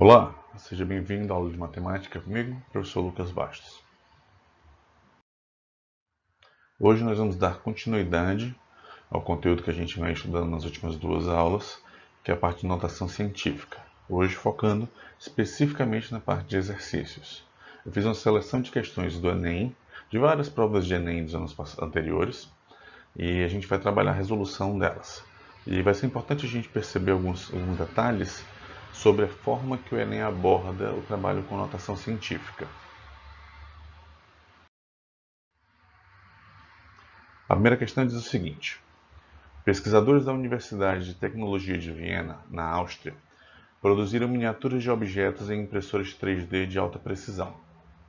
Olá, seja bem-vindo à aula de matemática comigo, professor Lucas Bastos. Hoje nós vamos dar continuidade ao conteúdo que a gente vem estudando nas últimas duas aulas, que é a parte de notação científica. Hoje focando especificamente na parte de exercícios. Eu fiz uma seleção de questões do Enem, de várias provas de Enem dos anos anteriores, e a gente vai trabalhar a resolução delas. E vai ser importante a gente perceber alguns detalhes sobre a forma que o Enem aborda o trabalho com notação científica. A primeira questão diz o seguinte: pesquisadores da Universidade de Tecnologia de Viena, na Áustria, produziram miniaturas de objetos em impressoras 3D de alta precisão.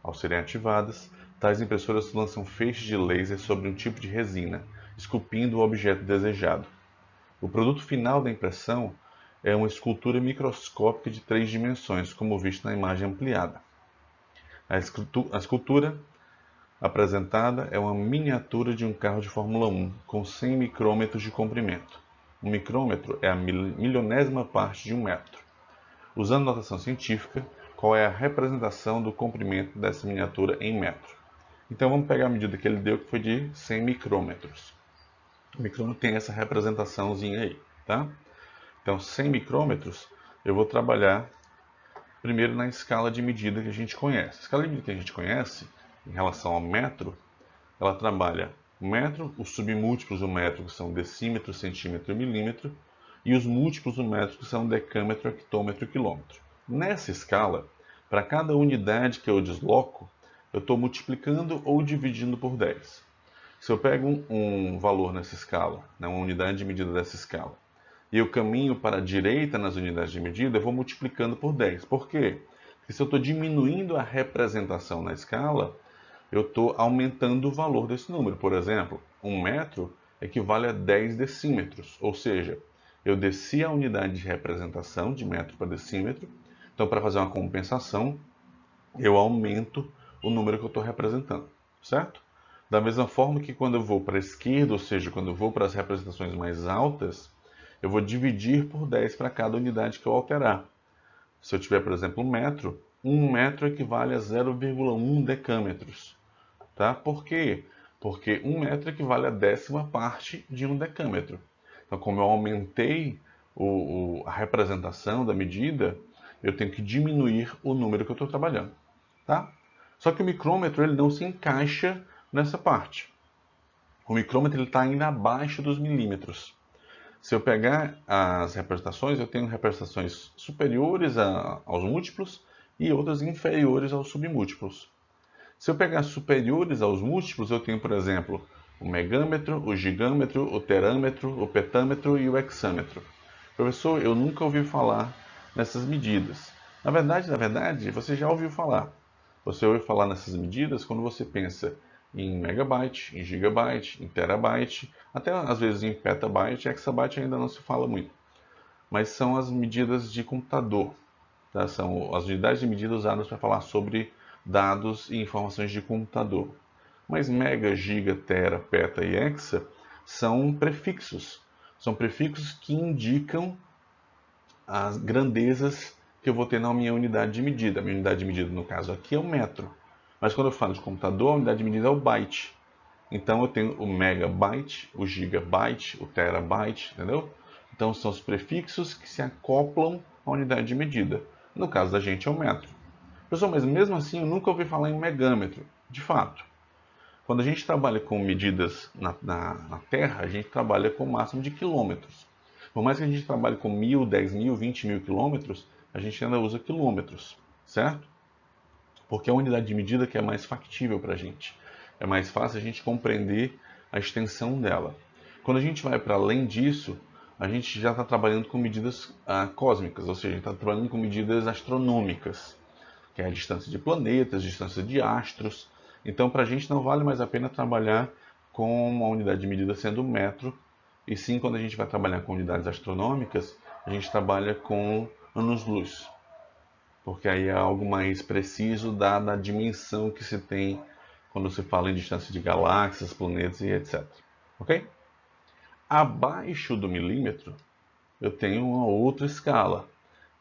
Ao serem ativadas, tais impressoras lançam feixes de laser sobre um tipo de resina, esculpindo o objeto desejado. O produto final da impressão é uma escultura microscópica de 3 dimensões, como visto na imagem ampliada. A escultura apresentada é uma miniatura de um carro de Fórmula 1 com 100 micrômetros de comprimento. Um micrômetro é a milionésima parte de um metro. Usando notação científica, qual é a representação do comprimento dessa miniatura em metro? Então vamos pegar a medida que ele deu, que foi de 100 micrômetros. O micrômetro tem essa representaçãozinha aí, tá? Então 100 micrômetros, eu vou trabalhar primeiro na escala de medida que a gente conhece. A escala de medida que a gente conhece, em relação ao metro, ela trabalha o metro, os submúltiplos do metro, que são decímetro, centímetro e milímetro, e os múltiplos do metro, que são decâmetro, hectômetro e quilômetro. Nessa escala, para cada unidade que eu desloco, eu estou multiplicando ou dividindo por 10. Se eu pego um valor nessa escala, uma unidade de medida dessa escala, e eu caminho para a direita nas unidades de medida, eu vou multiplicando por 10. Por quê? Porque se eu estou diminuindo a representação na escala, eu estou aumentando o valor desse número. Por exemplo, 1 metro equivale a 10 decímetros, ou seja, eu desci a unidade de representação de metro para decímetro, então para fazer uma compensação, eu aumento o número que eu estou representando, certo? Da mesma forma que quando eu vou para a esquerda, ou seja, quando eu vou para as representações mais altas, eu vou dividir por 10 para cada unidade que eu alterar. Se eu tiver, por exemplo, 1 metro equivale a 0,1 decâmetros. Tá? Por quê? Porque 1 metro equivale a 10ª parte de um decâmetro. Então, como eu aumentei a representação da medida, eu tenho que diminuir o número que eu estou trabalhando. Tá? Só que o micrômetro ele não se encaixa nessa parte. O micrômetro está ainda abaixo dos milímetros. Se eu pegar as representações, eu tenho representações superiores aos múltiplos e outras inferiores aos submúltiplos. Se eu pegar superiores aos múltiplos, eu tenho, por exemplo, o megâmetro, o gigâmetro, o terâmetro, o petâmetro e o hexâmetro. Professor, eu nunca ouvi falar nessas medidas. Na verdade, você já ouviu falar. Você ouve falar nessas medidas quando você pensa em megabyte, em gigabyte, em terabyte, até às vezes em petabyte, hexabyte ainda não se fala muito. Mas são as medidas de computador, tá? São as unidades de medida usadas para falar sobre dados e informações de computador. Mas mega, giga, tera, peta e hexa são prefixos. São prefixos que indicam as grandezas que eu vou ter na minha unidade de medida. A minha unidade de medida, no caso aqui, é o metro. Mas quando eu falo de computador, a unidade de medida é o byte. Então eu tenho o megabyte, o gigabyte, o terabyte, entendeu? Então são os prefixos que se acoplam à unidade de medida. No caso da gente é o metro. Pessoal, mas mesmo assim eu nunca ouvi falar em megâmetro. De fato, quando a gente trabalha com medidas na Terra, a gente trabalha com o máximo de quilômetros. Por mais que a gente trabalhe com 1.000, 10.000, 20.000 quilômetros, a gente ainda usa quilômetros, certo? Porque é a unidade de medida que é mais factível para a gente. É mais fácil a gente compreender a extensão dela. Quando a gente vai para além disso, a gente já está trabalhando com medidas cósmicas, ou seja, a gente está trabalhando com medidas astronômicas, que é a distância de planetas, distância de astros. Então, para a gente não vale mais a pena trabalhar com uma unidade de medida sendo metro, e sim, quando a gente vai trabalhar com unidades astronômicas, a gente trabalha com anos-luz, porque aí é algo mais preciso dada a dimensão que se tem quando se fala em distância de galáxias, planetas e etc. Ok? Abaixo do milímetro, eu tenho uma outra escala,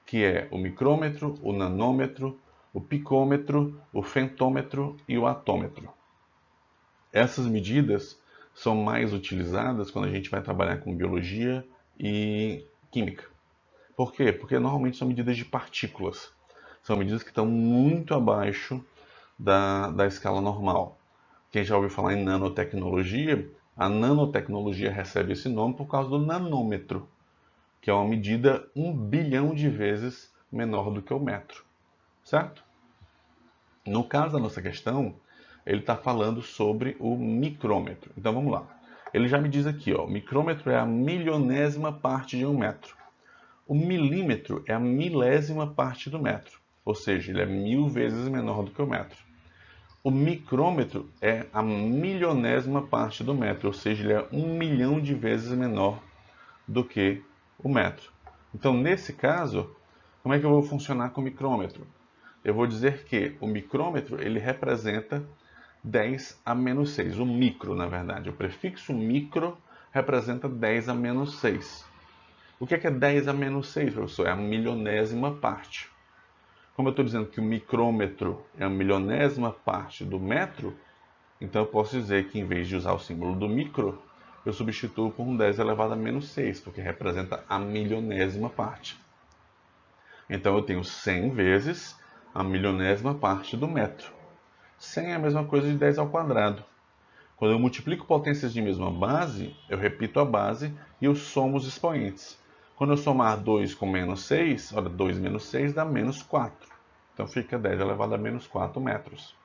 que é o micrômetro, o nanômetro, o picômetro, o femtômetro e o atômetro. Essas medidas são mais utilizadas quando a gente vai trabalhar com biologia e química. Por quê? Porque normalmente são medidas de partículas. São medidas que estão muito abaixo da escala normal. Quem já ouviu falar em nanotecnologia, a nanotecnologia recebe esse nome por causa do nanômetro, que é uma medida 1 bilhão de vezes menor do que o metro, certo? No caso da nossa questão, ele está falando sobre o micrômetro. Então vamos lá. Ele já me diz aqui, ó, o micrômetro é a milionésima parte de um metro. O milímetro é a milésima parte do metro, ou seja, ele é 1000 vezes menor do que o metro. O micrômetro é a milionésima parte do metro, ou seja, ele é 1 milhão de vezes menor do que o metro. Então, nesse caso, como é que eu vou funcionar com o micrômetro? Eu vou dizer que o micrômetro ele representa 10 a menos 6, o micro, na verdade. O prefixo micro representa 10 a menos 6. O que é 10 a menos 6, professor? É a milionésima parte. Como eu estou dizendo que o micrômetro é a milionésima parte do metro, então eu posso dizer que em vez de usar o símbolo do micro, eu substituo por um 10 elevado a menos 6, porque representa a milionésima parte. Então eu tenho 100 vezes a milionésima parte do metro. 100 é a mesma coisa de 10 ao quadrado. Quando eu multiplico potências de mesma base, eu repito a base e eu somo os expoentes. Quando eu somar 2 com menos 6, olha, 2 menos 6 dá menos 4. Então fica 10 elevado a menos 4 metros.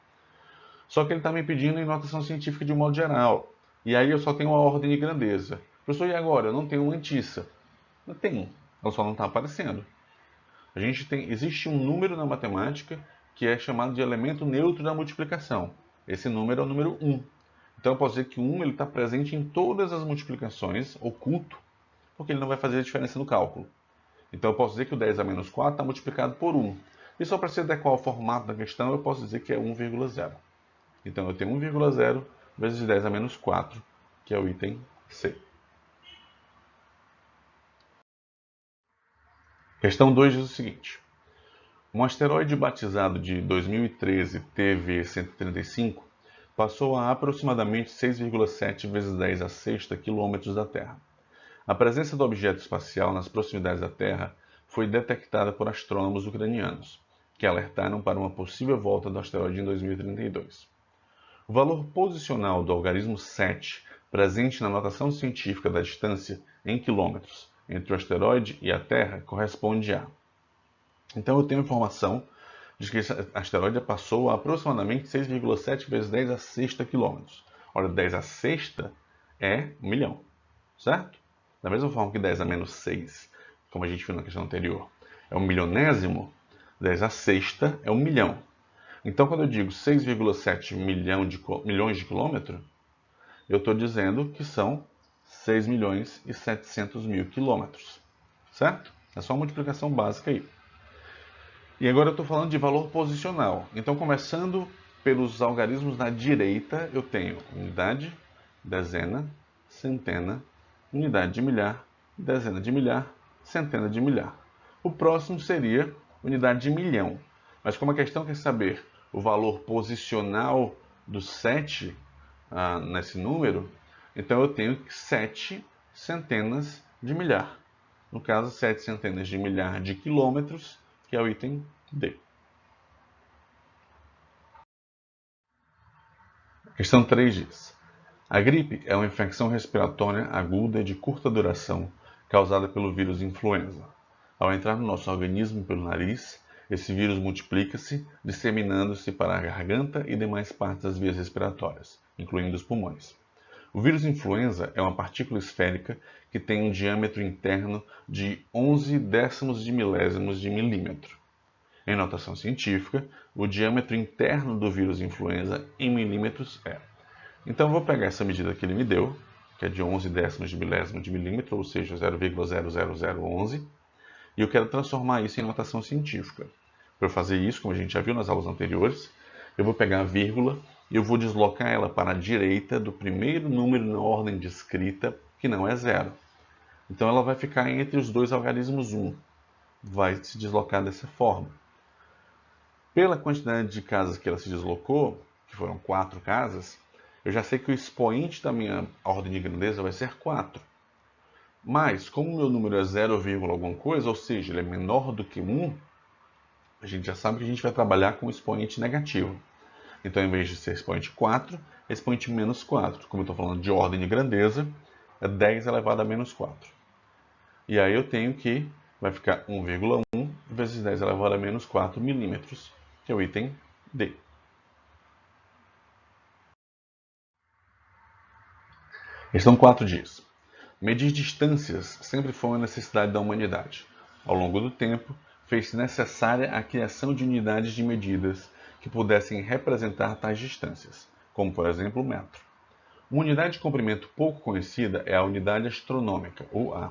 Só que ele está me pedindo em notação científica de um modo geral. E aí eu só tenho uma ordem de grandeza. Professor, e agora? Eu não tenho mantissa. Não tenho. Ela só não está aparecendo. Existe um número na matemática que é chamado de elemento neutro da multiplicação. Esse número é o número 1. Então eu posso dizer que o 1 está presente em todas as multiplicações, oculto, porque ele não vai fazer a diferença no cálculo. Então eu posso dizer que o 10 a menos 4 está multiplicado por 1. E só para se adequar ao formato da questão, eu posso dizer que é 1,0. Então eu tenho 1,0 vezes 10 a menos 4, que é o item C. Questão 2 diz o seguinte. Um asteroide batizado de 2013 TV-135 passou a aproximadamente 6,7 vezes 10 a sexta quilômetros da Terra. A presença do objeto espacial nas proximidades da Terra foi detectada por astrônomos ucranianos, que alertaram para uma possível volta do asteroide em 2032. O valor posicional do algarismo 7, presente na notação científica da distância em quilômetros entre o asteroide e a Terra, corresponde a... Então eu tenho informação de que esse asteroide passou a aproximadamente 6,7 vezes 10 a sexta quilômetros. Ora, 10 a sexta é 1 milhão, certo? Da mesma forma que 10 a menos 6, como a gente viu na questão anterior, é 1 milionésimo, 10 a sexta é 1 milhão. Então, quando eu digo 6,7 milhões de quilômetros, eu estou dizendo que são 6 milhões e 700 mil quilômetros, certo? É só uma multiplicação básica aí. E agora eu estou falando de valor posicional. Então, começando pelos algarismos da direita, eu tenho unidade, dezena, centena, unidade de milhar, dezena de milhar, centena de milhar. O próximo seria unidade de milhão. Mas como a questão quer saber o valor posicional do 7 nesse número, então eu tenho 7 centenas de milhar. No caso, 7 centenas de milhar de quilômetros, que é o item D. Questão 3 diz: a gripe é uma infecção respiratória aguda de curta duração causada pelo vírus influenza. Ao entrar no nosso organismo pelo nariz, esse vírus multiplica-se, disseminando-se para a garganta e demais partes das vias respiratórias, incluindo os pulmões. O vírus influenza é uma partícula esférica que tem um diâmetro interno de 11 décimos de milésimos de milímetro. Em notação científica, o diâmetro interno do vírus influenza em milímetros é. Então eu vou pegar essa medida que ele me deu, que é de 11 décimos de milésimo de milímetro, ou seja, 0,00011, e eu quero transformar isso em notação científica. Para eu fazer isso, como a gente já viu nas aulas anteriores, eu vou pegar a vírgula e eu vou deslocar ela para a direita do primeiro número na ordem de escrita, que não é 0. Então ela vai ficar entre os dois algarismos 1. vai se deslocar dessa forma. Pela quantidade de casas que ela se deslocou, que foram 4 casas, eu já sei que o expoente da minha ordem de grandeza vai ser 4. Mas, como o meu número é 0, alguma coisa, ou seja, ele é menor do que 1, a gente já sabe que a gente vai trabalhar com o expoente negativo. Então, em vez de ser expoente 4, é expoente menos 4. Como eu estou falando de ordem de grandeza, é 10 elevado a menos 4. E aí eu tenho que vai ficar 1,1 vezes 10 elevado a menos 4 milímetros, que é o item D. Questão 4 diz: medir distâncias sempre foi uma necessidade da humanidade. Ao longo do tempo, fez-se necessária a criação de unidades de medidas que pudessem representar tais distâncias, como por exemplo o metro. Uma unidade de comprimento pouco conhecida é a unidade astronômica, ou A,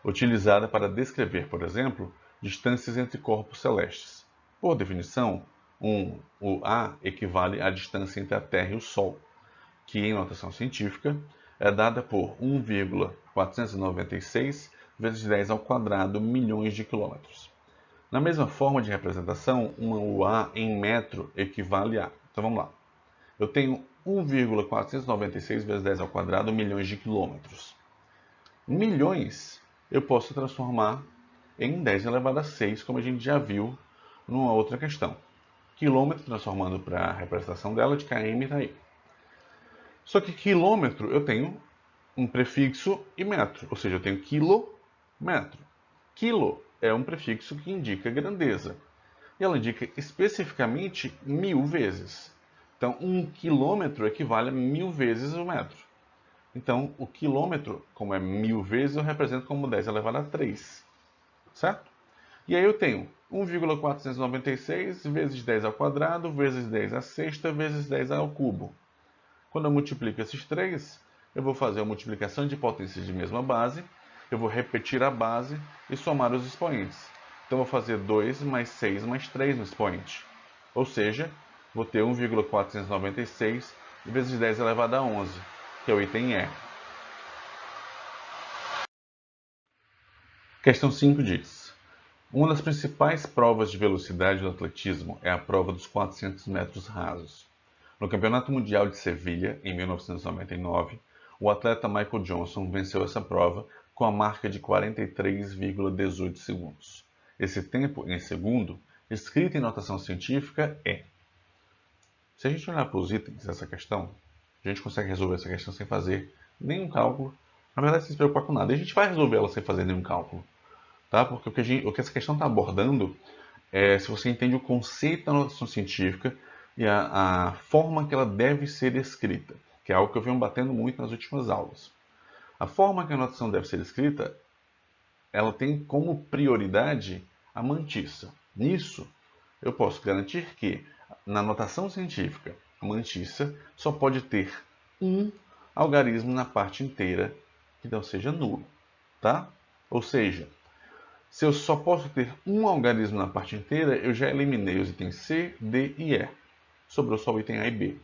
utilizada para descrever, por exemplo, distâncias entre corpos celestes. Por definição, o A equivale à distância entre a Terra e o Sol, que em notação científica é dada por 1,496 vezes 10 ao quadrado milhões de quilômetros. Na mesma forma de representação, uma UA em metro equivale a... Então vamos lá. Eu tenho 1,496 vezes 10 ao quadrado milhões de quilômetros. Milhões eu posso transformar em 10 elevado a 6, como a gente já viu numa outra questão. Quilômetro transformando para a representação dela de km está aí. Só que quilômetro eu tenho um prefixo e metro, ou seja, eu tenho quilômetro. Quilo é um prefixo que indica grandeza. E ela indica especificamente 1000 vezes. Então, 1 quilômetro equivale a 1000 vezes o metro. Então, o quilômetro, como é 1000 vezes, eu represento como 10 elevado a 3. Certo? E aí eu tenho 1,496 vezes 10 ao quadrado, vezes 10 à sexta, vezes 10 ao cubo. Quando eu multiplico esses três, eu vou fazer a multiplicação de potências de mesma base, eu vou repetir a base e somar os expoentes. Então, eu vou fazer 2 mais 6 mais 3 no expoente. Ou seja, vou ter 1,496 vezes 10 elevado a 11, que é o item E. Questão 5 diz: uma das principais provas de velocidade do atletismo é a prova dos 400 metros rasos. No Campeonato Mundial de Sevilha, em 1999, o atleta Michael Johnson venceu essa prova com a marca de 43,18 segundos. Esse tempo em segundo, escrito em notação científica, é... Se a gente olhar para os itens dessa questão, a gente consegue resolver essa questão sem fazer nenhum cálculo. Na verdade, sem se preocupar com nada. E a gente vai resolver ela sem fazer nenhum cálculo. Tá? Porque o que essa questão está abordando é se você entende o conceito da notação científica e a forma que ela deve ser escrita, que é algo que eu venho batendo muito nas últimas aulas. A forma que a notação deve ser escrita, ela tem como prioridade a mantissa. Nisso, eu posso garantir que, na notação científica, a mantissa só pode ter um algarismo na parte inteira que não seja nulo. Tá? Ou seja, se eu só posso ter um algarismo na parte inteira, eu já eliminei os itens C, D e E. Sobrou só o item A e B.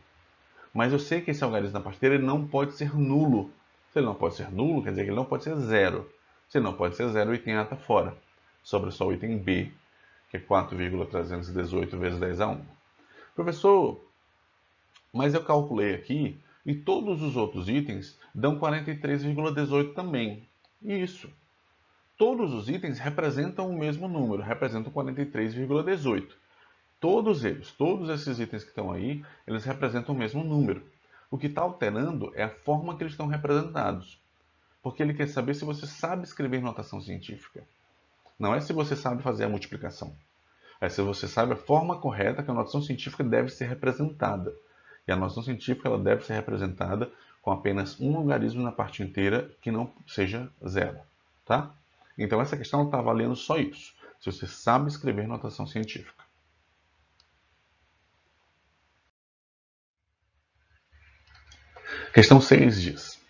Mas eu sei que esse algarismo na parte inteira ele não pode ser nulo. Se ele não pode ser nulo, quer dizer que ele não pode ser zero. Se ele não pode ser zero, o item A está fora. Sobra só o item B, que é 4,318 vezes 10 a 1. Professor, mas eu calculei aqui e todos os outros itens dão 43,18 também. Isso. Todos os itens representam o mesmo número, representam 43,18. Todos eles, todos esses itens que estão aí, eles representam o mesmo número. O que está alterando é a forma que eles estão representados. Porque ele quer saber se você sabe escrever notação científica. Não é se você sabe fazer a multiplicação. É se você sabe a forma correta que a notação científica deve ser representada. E a notação científica ela deve ser representada com apenas um algarismo na parte inteira que não seja zero. Tá? Então essa questão está avaliando só isso. Se você sabe escrever notação científica. Questão 6 diz: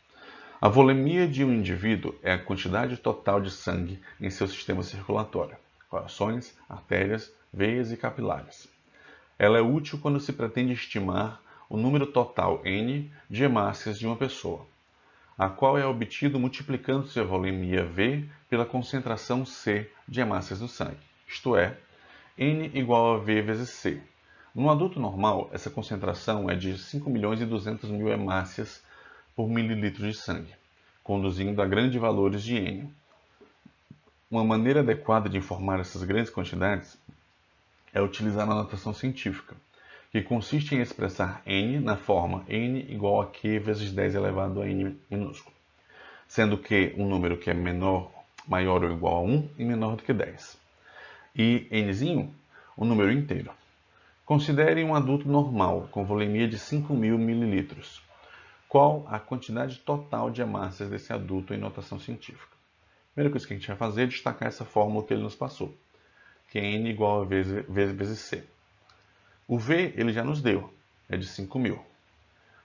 a volemia de um indivíduo é a quantidade total de sangue em seu sistema circulatório, corações, artérias, veias e capilares. Ela é útil quando se pretende estimar o número total N de hemácias de uma pessoa. a qual é obtido multiplicando-se a volemia V pela concentração C de hemácias no sangue, isto é, N igual a V vezes C. No adulto normal, essa concentração é de 5.200.000 hemácias por mililitro de sangue, conduzindo a grandes valores de N. Uma maneira adequada de informar essas grandes quantidades é utilizar a notação científica, que consiste em expressar N na forma N igual a Q vezes 10 elevado a N minúsculo, sendo Q um número que é maior ou igual a 1 e menor do que 10. E Nzinho, um número inteiro. Considere um adulto normal, com volemia de 5.000 ml. Qual a quantidade total de hemácias desse adulto em notação científica? A primeira coisa que a gente vai fazer é destacar essa fórmula que ele nos passou, que é N igual a V vezes C. O V ele já nos deu, é de 5.000.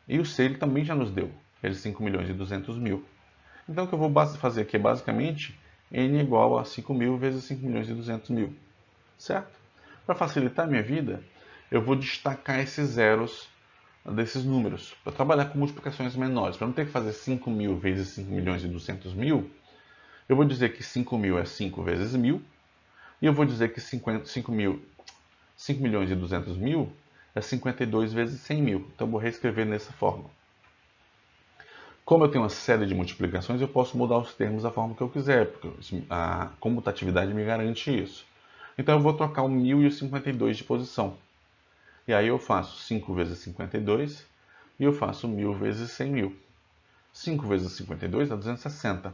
E o C ele também já nos deu, é de 5.200.000. Então o que eu vou fazer aqui é basicamente N igual a 5.000 vezes 5.200.000. Certo? Para facilitar a minha vida, eu vou destacar esses zeros desses números, para trabalhar com multiplicações menores. Para não ter que fazer 5.000 vezes 5.200.000, eu vou dizer que 5.000 é 5 vezes 1.000, e eu vou dizer que 5.200.000 é 52 vezes 100.000. Então eu vou reescrever nessa forma. Como eu tenho uma série de multiplicações, eu posso mudar os termos da forma que eu quiser, porque a comutatividade me garante isso. Então eu vou trocar o 1.000 e o 52 de posição. E aí eu faço 5 vezes 52 e eu faço 1.000 vezes 100.000. 5 vezes 52 dá 260.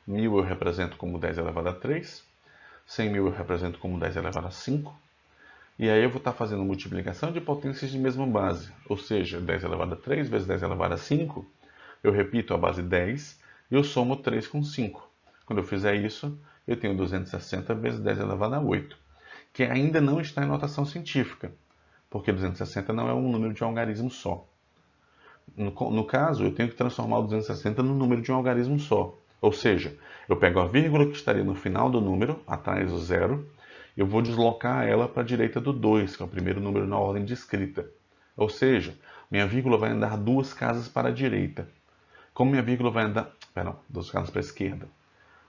1.000 eu represento como 10 elevado a 3. 100.000 eu represento como 10 elevado a 5. E aí eu vou estar fazendo multiplicação de potências de mesma base. Ou seja, 10 elevado a 3 vezes 10 elevado a 5. Eu repito a base 10 e eu somo 3 com 5. Quando eu fizer isso, eu tenho 260 vezes 10 elevado a 8, que ainda não está em notação científica, porque 260 não é um número de um algarismo só. No caso, eu tenho que transformar o 260 no número de um algarismo só. Ou seja, eu pego a vírgula que estaria no final do número, atrás do zero, e eu vou deslocar ela para a direita do 2, que é o primeiro número na ordem de escrita. Ou seja, minha vírgula vai andar 2 casas para a direita. Como minha vírgula vai andar... Perdão, 2 casas para a esquerda.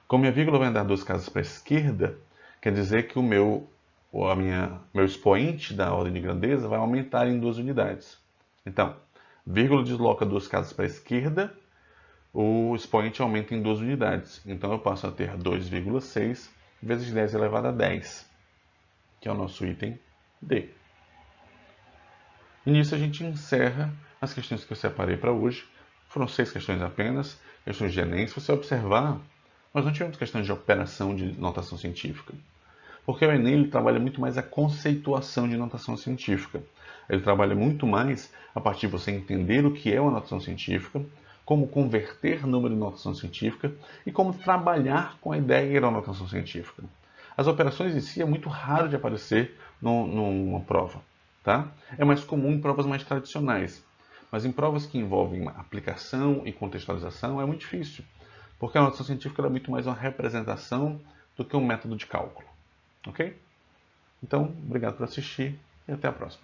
Como minha vírgula vai andar 2 casas para a esquerda, quer dizer que o meu expoente da ordem de grandeza vai aumentar em 2 unidades. Então, vírgula desloca 2 casas para a esquerda, o expoente aumenta em 2 unidades. Então eu passo a ter 2,6 vezes 10 elevado a 10, que é o nosso item D. E nisso a gente encerra as questões que eu separei para hoje. Foram 6 questões apenas, questões de Enem. Se você observar, nós não tivemos questões de operação de notação científica. Porque o Enem ele trabalha muito mais a conceituação de notação científica. Ele trabalha muito mais a partir de você entender o que é uma notação científica, como converter número em notação científica e como trabalhar com a ideia da notação científica. As operações em si é muito raro de aparecer numa prova. Tá? É mais comum em provas mais tradicionais. Mas em provas que envolvem aplicação e contextualização é muito difícil. Porque a notação científica é muito mais uma representação do que um método de cálculo. Ok? Então, obrigado por assistir e até a próxima.